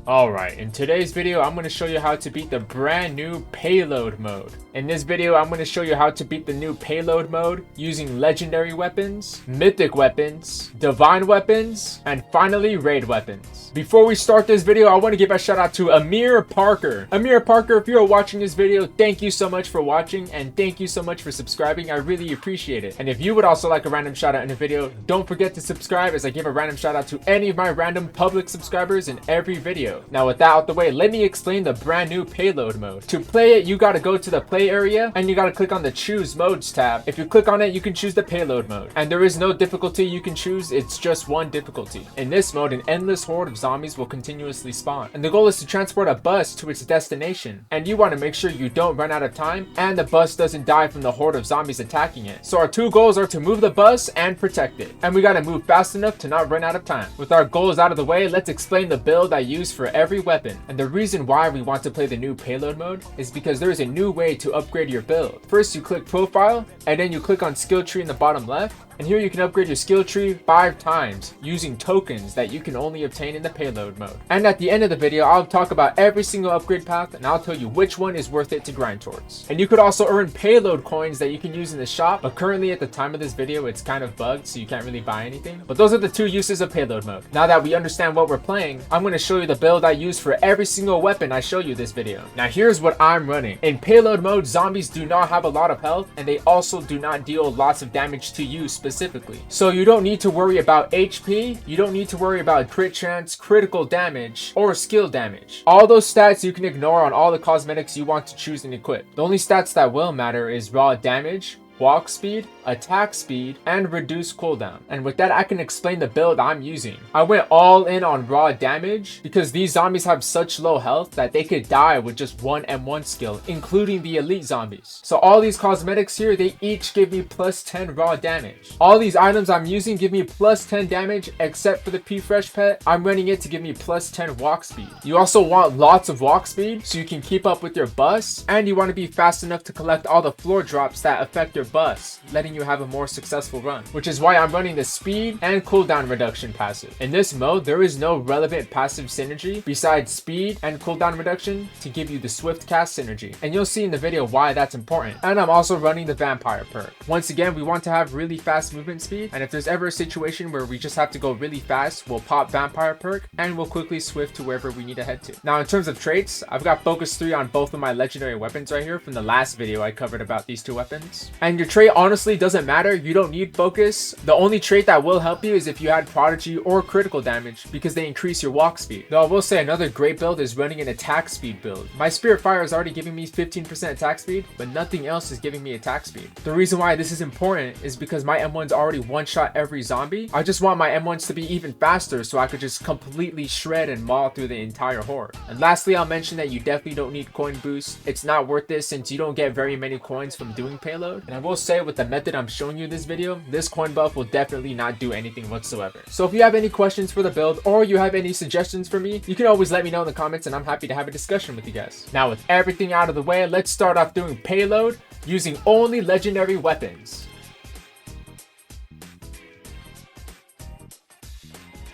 Alright, in today's video, I'm going to show you how to beat the brand new Payload mode. In this video, I'm going to show you how to beat the new Payload mode using legendary weapons, mythic weapons, divine weapons, and finally raid weapons. Before we start this video, I want to give a shout out to Amir Parker. Amir Parker, if you're watching this video, thank you so much for watching and thank you so much for subscribing. I really appreciate it. And if you would also like a random shout out in the video, don't forget to subscribe as I give a random shout out to any of my random public subscribers in every video. Now with that out the way, let me explain the brand new Payload mode. To play it, you gotta go to the play area and you gotta click on the choose modes tab. If you click on it, you can choose the Payload mode. And there is no difficulty you can choose, it's just one difficulty. In this mode, an endless horde of zombies will continuously spawn. And the goal is to transport a bus to its destination. And you wanna make sure you don't run out of time and the bus doesn't die from the horde of zombies attacking it. So our two goals are to move the bus and protect it. And we gotta move fast enough to not run out of time. With our goals out of the way, let's explain the build I use for every weapon. And the reason why we want to play the new Payload mode is because there is a new way to upgrade your build. First, you click profile and then you click on skill tree in the bottom left. And here you can upgrade your skill tree 5 times using tokens that you can only obtain in the Payload mode. And at the end of the video, I'll talk about every single upgrade path and I'll tell you which one is worth it to grind towards. And you could also earn Payload coins that you can use in the shop, but currently at the time of this video, it's kind of bugged, so you can't really buy anything. But those are the 2 uses of Payload mode. Now that we understand what we're playing, I'm going to show you the build I use for every single weapon I show you this video. Now here's what I'm running. In Payload mode, zombies do not have a lot of health and they also do not deal lots of damage to you specifically. So you don't need to worry about HP, you don't need to worry about crit chance, critical damage, or skill damage. All those stats you can ignore on all the cosmetics you want to choose and equip. The only stats that will matter is raw damage, walk speed, attack speed, and reduce cooldown. And with that, I can explain the build I'm using. I went all in on raw damage because these zombies have such low health that they could die with just one M1 skill, including the elite zombies. So all these cosmetics here, they each give me plus 10 raw damage. All these items I'm using give me plus 10 damage except for the P-Fresh pet. I'm running it to give me plus 10 walk speed. You also want lots of walk speed so you can keep up with your bus, and you want to be fast enough to collect all the floor drops that affect your bus, letting you have a more successful run, which is why I'm running the speed and cooldown reduction passive. In this mode, there is no relevant passive synergy besides speed and cooldown reduction to give you the swift cast synergy, and you'll see in the video why that's important. And I'm also running the vampire perk. Once again, we want to have really fast movement speed, and if there's ever a situation where we just have to go really fast, we'll pop vampire perk and we'll quickly swift to wherever we need to head to. Now in terms of traits, I've got focus 3 on both of my legendary weapons right here from the last video I covered about these 2 weapons. And your trait honestly doesn't matter, you don't need focus. The only trait that will help you is if you had prodigy or critical damage because they increase your walk speed. Though I will say another great build is running an attack speed build. My Spirit Fire is already giving me 15% attack speed, but nothing else is giving me attack speed. The reason why this is important is because my M1s already one-shot every zombie. I just want my M1s to be even faster so I could just completely shred and maul through the entire horde. And lastly, I'll mention that you definitely don't need coin boost. It's not worth it since you don't get very many coins from doing Payload. And I will say with the method I'm showing you in this video, this coin buff will definitely not do anything whatsoever. So if you have any questions for the build or you have any suggestions for me, you can always let me know in the comments and I'm happy to have a discussion with you guys. Now with everything out of the way, let's start off doing Payload using only legendary weapons.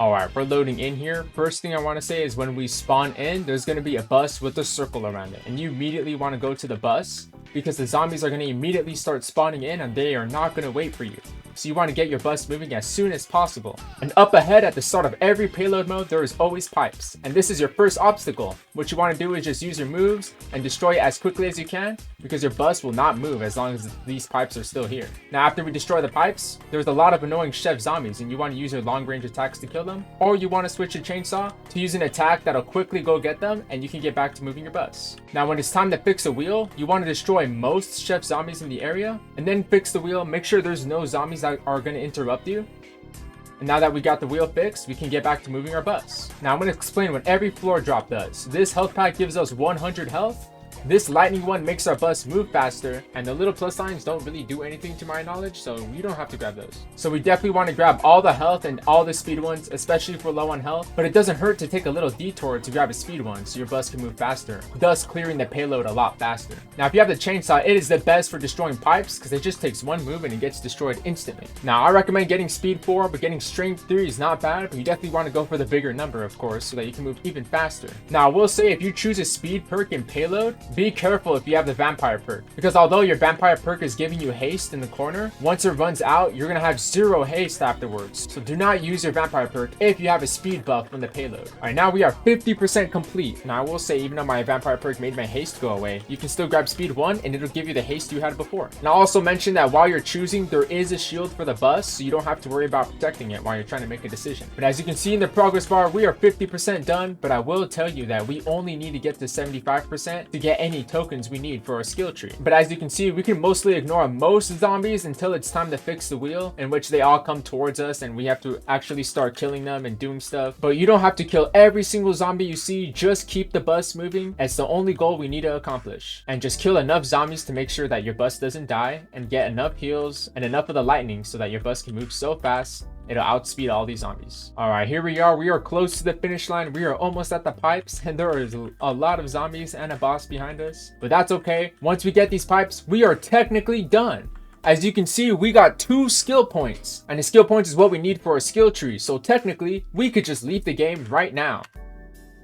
Alright, we're loading in here. First thing I want to say is when we spawn in, there's going to be a bus with a circle around it. And you immediately want to go to the bus because the zombies are going to immediately start spawning in and they are not going to wait for you. So you want to get your bus moving as soon as possible. And up ahead at the start of every Payload mode, there is always pipes. And this is your first obstacle. What you want to do is just use your moves and destroy it as quickly as you can because your bus will not move as long as these pipes are still here. Now after we destroy the pipes, there's a lot of annoying chef zombies and you want to use your long range attacks to kill them. Or you want to switch your chainsaw to use an attack that'll quickly go get them and you can get back to moving your bus. Now when it's time to fix a wheel, you want to destroy most chef zombies in the area and then fix the wheel. Make sure there's no zombies that are going to interrupt you. And now that we got the wheel fixed, we can get back to moving our bus. Now I'm going to explain what every floor drop does. This health pack gives us 100 health, This lightning one makes our bus move faster, and the little plus signs don't really do anything to my knowledge, so you don't have to grab those. So we definitely want to grab all the health and all the speed ones, especially if we're low on health, but it doesn't hurt to take a little detour to grab a speed one so your bus can move faster, thus clearing the payload a lot faster. Now if you have the chainsaw, it is the best for destroying pipes because it just takes one move and it gets destroyed instantly. Now I recommend getting speed 4, but getting strength 3 is not bad, but you definitely want to go for the bigger number, of course, so that you can move even faster. Now I will say, if you choose a speed perk in payload, be careful if you have the vampire perk, because although your vampire perk is giving you haste in the corner, once it runs out, you're gonna have 0 haste afterwards. So do not use your vampire perk if you have a speed buff from the payload. Alright, now we are 50% complete. Now I will say, even though my vampire perk made my haste go away, you can still grab speed 1 and it'll give you the haste you had before. And I'll also mention that while you're choosing, there is a shield for the bus, so you don't have to worry about protecting it while you're trying to make a decision. But as you can see in the progress bar, we are 50% done, but I will tell you that we only need to get to 75% to get any tokens we need for our skill tree. But as you can see, we can mostly ignore most zombies until it's time to fix the wheel, in which they all come towards us and we have to actually start killing them and doing stuff. But you don't have to kill every single zombie you see, just keep the bus moving. It's the only goal we need to accomplish. And just kill enough zombies to make sure that your bus doesn't die, and get enough heals and enough of the lightning so that your bus can move so fast it'll outspeed all these zombies. All right, here we are. We are close to the finish line. We are almost at the pipes, and there is a lot of zombies and a boss behind us, but that's okay. Once we get these pipes, we are technically done. As you can see, we got 2 skill points, and the skill points is what we need for a skill tree. So technically, we could just leave the game right now.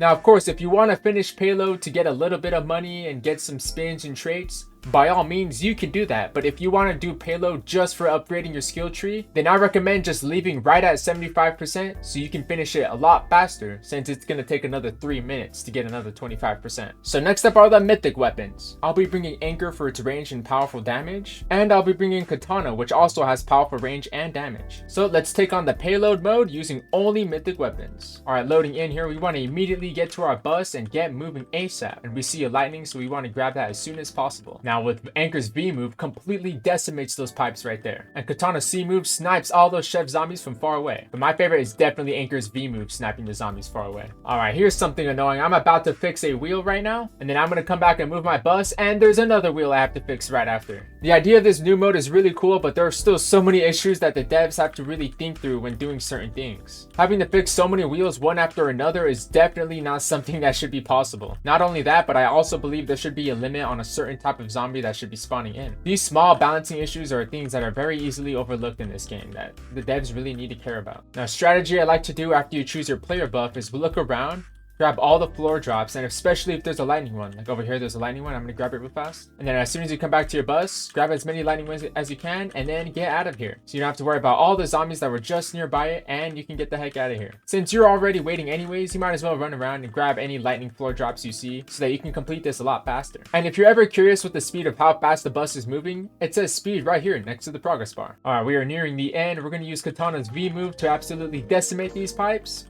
Now, of course, if you want to finish payload to get a little bit of money and get some spins and traits, by all means you can do that. But if you want to do payload just for upgrading your skill tree, then I recommend just leaving right at 75% so you can finish it a lot faster, since it's going to take another 3 minutes to get another 25%. So next up are the mythic weapons. I'll be bringing Anchor for its range and powerful damage, and I'll be bringing Katana, which also has powerful range and damage. So let's take on the payload mode using only mythic weapons. Alright, loading in here, we want to immediately get to our bus and get moving ASAP, and we see a lightning, so we want to grab that as soon as possible. Now with Anchor's B move, completely decimates those pipes right there, and Katana's C move snipes all those chef zombies from far away. But my favorite is definitely Anchor's V move, sniping the zombies far away. Alright, here's something annoying. I'm about to fix a wheel right now, and then I'm going to come back and move my bus, and there's another wheel I have to fix right after. The idea of this new mode is really cool, but there are still so many issues that the devs have to really think through when doing certain things. Having to fix so many wheels one after another is definitely not something that should be possible. Not only that, but I also believe there should be a limit on a certain type of zombie that should be spawning in. These small balancing issues are things that are very easily overlooked in this game that the devs really need to care about. Now, strategy I like to do after you choose your player buff is look around, grab all the floor drops, and especially if there's a lightning one, like over here there's a lightning one, I'm gonna grab it real fast. And then as soon as you come back to your bus, grab as many lightning ones as you can, and then get out of here. So you don't have to worry about all the zombies that were just nearby it, and you can get the heck out of here. Since you're already waiting anyways, you might as well run around and grab any lightning floor drops you see so that you can complete this a lot faster. And if you're ever curious with the speed of how fast the bus is moving, it says speed right here next to the progress bar. Alright, we are nearing the end. We're gonna use Katana's V move to absolutely decimate these pipes.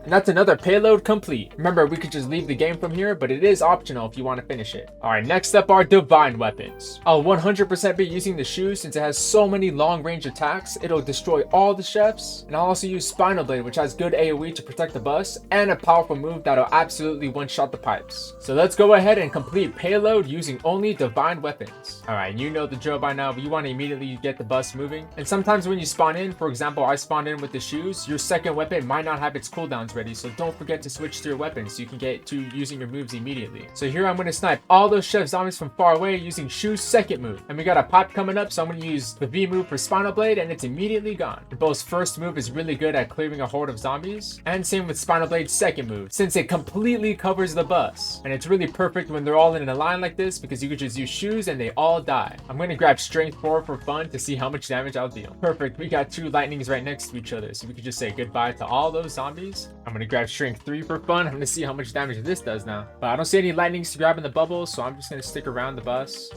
And that's another payload complete. Remember, we could just leave the game from here, but it is optional if you want to finish it. Alright, next up are divine weapons. I'll 100% be using the shoe since it has so many long range attacks. It'll destroy all the chefs. And I'll also use Spinal Blade, which has good AoE to protect the bus, and a powerful move that'll absolutely one-shot the pipes. So let's go ahead and complete payload using only divine weapons. Alright, you know the drill by now, but you want to immediately get the bus moving. And sometimes when you spawn in, for example, I spawned in with the shoes, your second weapon might not have its cooldowns ready, so don't forget to switch to your weapons so you can get to using your moves immediately. So here I'm going to snipe all those chef zombies from far away using Shu's second move. And we got a pipe coming up, so I'm going to use the V move for Spinal Blade, and it's immediately gone. The bow's first move is really good at clearing a horde of zombies, and same with Spinal Blade's second move, since it completely covers the bus. And it's really perfect when they're all in a line like this, because you could just use Shoes and they all die. I'm going to grab Strength 4 for fun to see how much damage I'll deal. Perfect, we got 2 lightnings right next to each other, so we could just say goodbye to all those zombies. I'm going to grab Strength 3 for fun. I'm gonna see how much damage this does now. But I don't see any lightnings to grab in the bubble, so I'm just gonna stick around the bus.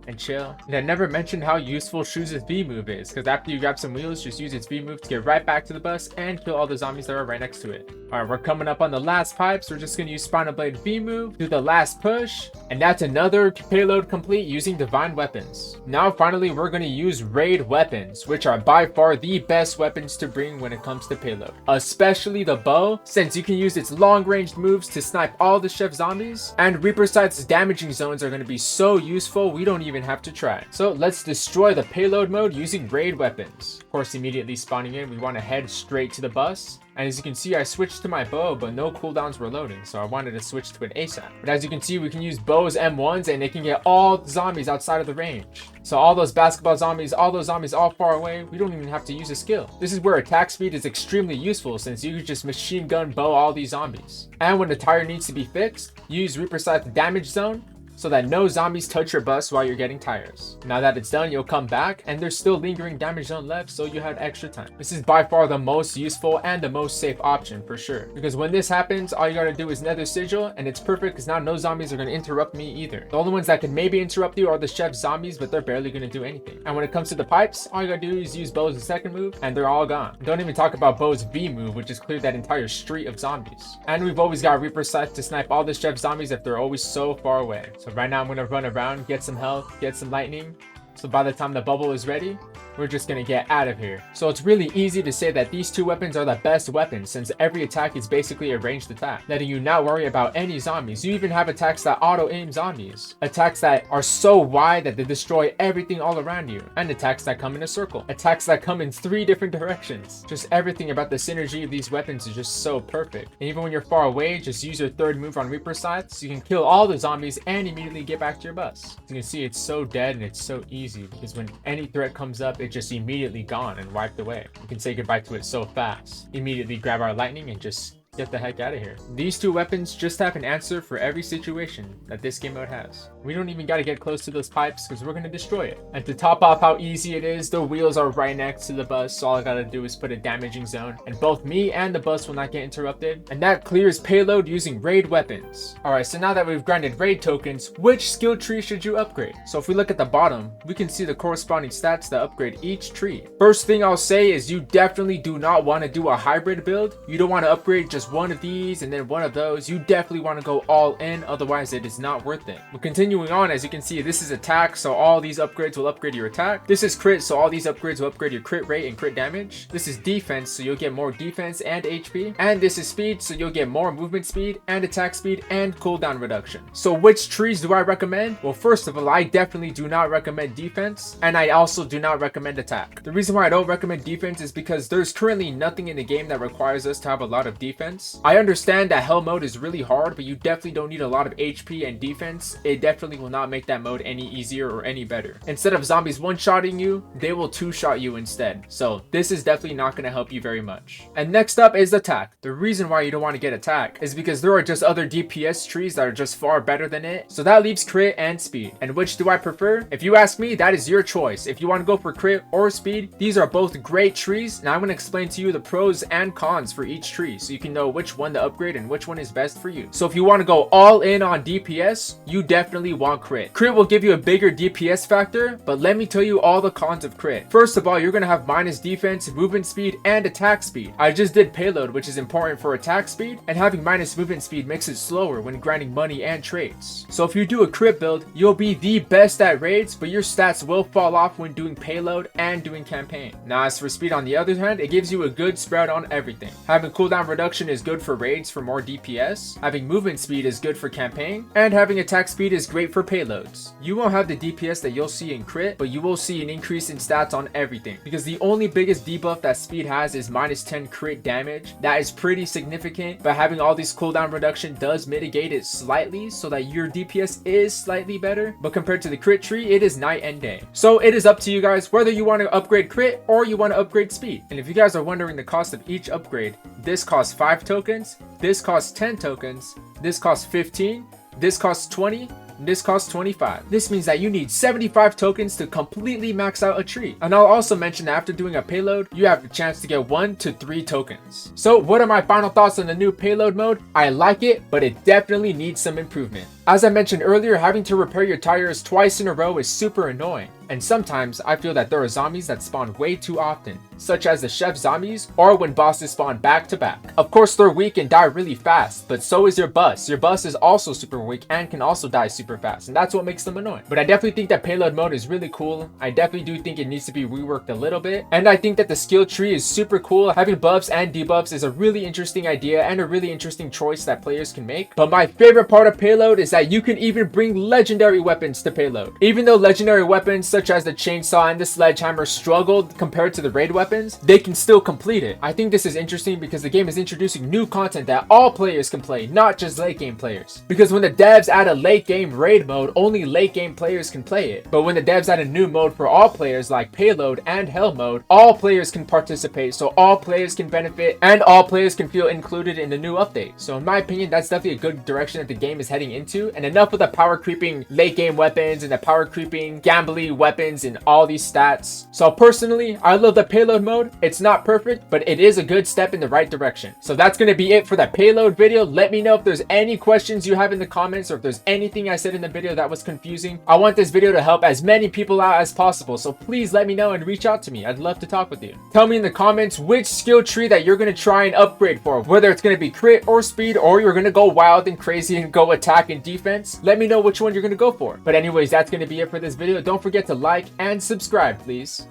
and chill. And I never mentioned how useful Shu's V move is, because after you grab some wheels, just use its V move to get right back to the bus and kill all the zombies that are right next to it. Alright, we're coming up on the last pipes. We're just going to use Spinal Blade V move, do the last push, and that's another payload complete using Divine Weapons. Now finally we're going to use Raid Weapons, which are by far the best weapons to bring when it comes to payload. Especially the bow, since you can use its long range moves to snipe all the chef zombies, and Reaper Sight's damaging zones are going to be so useful we don't even have to try. So let's destroy the payload mode using Raid Weapons. Of course, immediately spawning in, we want to head straight to the bus. And as you can see, I switched to my bow, but no cooldowns were loading, so I wanted to switch to an ASAP. But as you can see, we can use bows M1s and they can get all zombies outside of the range. So all those basketball zombies, all those zombies all far away, we don't even have to use a skill. This is where attack speed is extremely useful, since you can just machine gun bow all these zombies. And when the tire needs to be fixed, use Reaper Sight's damage zone, so that no zombies touch your bus while you're getting tires. Now that it's done, you'll come back and there's still lingering damage zone left, so you had extra time. This is by far the most useful and the most safe option for sure, because when this happens, all you gotta do is Nether Sigil, and it's perfect because now no zombies are gonna interrupt me either. The only ones that can maybe interrupt you are the chef zombies, but they're barely gonna do anything. And when it comes to the pipes, all you gotta do is use Bow's second move and they're all gone. Don't even talk about Bow's V move, which has cleared that entire street of zombies. And we've always got Reaper Sight to snipe all the chef zombies if they're always so far away. So right now I'm gonna run around, get some health, get some lightning, so by the time the bubble is ready, we're just gonna get out of here. So it's really easy to say that these two weapons are the best weapons, since every attack is basically a ranged attack, letting you not worry about any zombies. You even have attacks that auto aim zombies, attacks that are so wide that they destroy everything all around you, and attacks that come in a circle, attacks that come in 3 different directions. Just everything about the synergy of these weapons is just so perfect. And even when you're far away, just use your third move on Reaper Scythe so you can kill all the zombies and immediately get back to your bus. As you can see, it's so dead and it's so easy, because when any threat comes up, it's just immediately gone and wiped away. We can say goodbye to it so fast. Immediately grab our lightning and just get the heck out of here. These two weapons just have an answer for every situation that this game mode has. We don't even got to get close to those pipes because we're going to destroy it. And to top off how easy it is, the wheels are right next to the bus, so all I got to do is put a damaging zone and both me and the bus will not get interrupted. And that clears payload using raid weapons. Alright, so now that we've grinded raid tokens, which skill tree should you upgrade? So if we look at the bottom, we can see the corresponding stats that upgrade each tree. First thing I'll say is you definitely do not want to do a hybrid build. You don't want to upgrade just one of these and then one of those. You definitely want to go all in, otherwise it is not worth it. But continuing on, as you can see, this is attack, so all these upgrades will upgrade your attack. This is crit, so all these upgrades will upgrade your crit rate and crit damage. This is defense, so you'll get more defense and HP. And this is speed, so you'll get more movement speed and attack speed and cooldown reduction. So which trees do I recommend? Well, first of all, I definitely do not recommend defense, and I also do not recommend attack. The reason why I don't recommend defense is because there's currently nothing in the game that requires us to have a lot of defense. I understand that hell mode is really hard, but you definitely don't need a lot of HP and defense. It definitely will not make that mode any easier or any better. Instead of zombies one-shotting you, they will two-shot you instead. So this is definitely not going to help you very much. And next up is attack. The reason why you don't want to get attack is because there are just other DPS trees that are just far better than it. So that leaves crit and speed. And which do I prefer? If you ask me, that is your choice. If you want to go for crit or speed, these are both great trees. And I'm going to explain to you the pros and cons for each tree so you can know which one to upgrade and which one is best for you. So if you want to go all in on DPS, you definitely want crit. Crit will give you a bigger DPS factor, but let me tell you all the cons of crit. First of all, you're going to have minus defense, movement speed, and attack speed. I just did payload, which is important for attack speed, and having minus movement speed makes it slower when grinding money and traits. So if you do a crit build, you'll be the best at raids, but your stats will fall off when doing payload and doing campaign. Now as for speed, on the other hand, it gives you a good spread on everything. Having cooldown reduction is good for raids for more DPS, having movement speed is good for campaign, and having attack speed is great for payloads. You won't have the DPS that you'll see in crit, but you will see an increase in stats on everything, because the only biggest debuff that speed has is minus 10 crit damage. That is pretty significant, but having all these cooldown reduction does mitigate it slightly so that your DPS is slightly better, but compared to the crit tree, it is night and day. So it is up to you guys whether you want to upgrade crit or you want to upgrade speed. And if you guys are wondering the cost of each upgrade, this costs 5 tokens, this costs 10 tokens, this costs 15, this costs 20, and this costs 25. This means that you need 75 tokens to completely max out a tree. And I'll also mention that after doing a payload, you have the chance to get 1 to 3 tokens. So what are my final thoughts on the new payload mode? I like it, but it definitely needs some improvement. As I mentioned earlier, having to repair your tires twice in a row is super annoying. And sometimes I feel that there are zombies that spawn way too often, such as the chef zombies or when bosses spawn back to back. Of course they're weak and die really fast, but so is your bus. Your bus is also super weak and can also die super fast, and that's what makes them annoying. But I definitely think that payload mode is really cool. I definitely do think it needs to be reworked a little bit, and I think that the skill tree is super cool. Having buffs and debuffs is a really interesting idea and a really interesting choice that players can make. But my favorite part of payload is that you can even bring legendary weapons to payload. Even though legendary weapons such as the chainsaw and the sledgehammer struggled compared to the raid weapons, they can still complete it. I think this is interesting because the game is introducing new content that all players can play, not just late game players. Because when the devs add a late game raid mode, only late game players can play it. But when the devs add a new mode for all players like payload and hell mode, all players can participate, so all players can benefit and all players can feel included in the new update. So in my opinion, that's definitely a good direction that the game is heading into. And enough with the power creeping late game weapons and the power creeping gambly weapons and all these stats. So personally, I love the payload mode. It's not perfect, but it is a good step in the right direction. So that's going to be it for the payload video. Let me know if there's any questions you have in the comments, or if there's anything I said in the video that was confusing. I want this video to help as many people out as possible, so please let me know and reach out to me. I'd love to talk with you. Tell me in the comments which skill tree that you're going to try and upgrade for, whether it's going to be crit or speed, or you're going to go wild and crazy and go attack and defense. Let me know which one you're going to go for. But anyways, that's going to be it for this video. Don't forget to like and subscribe, please.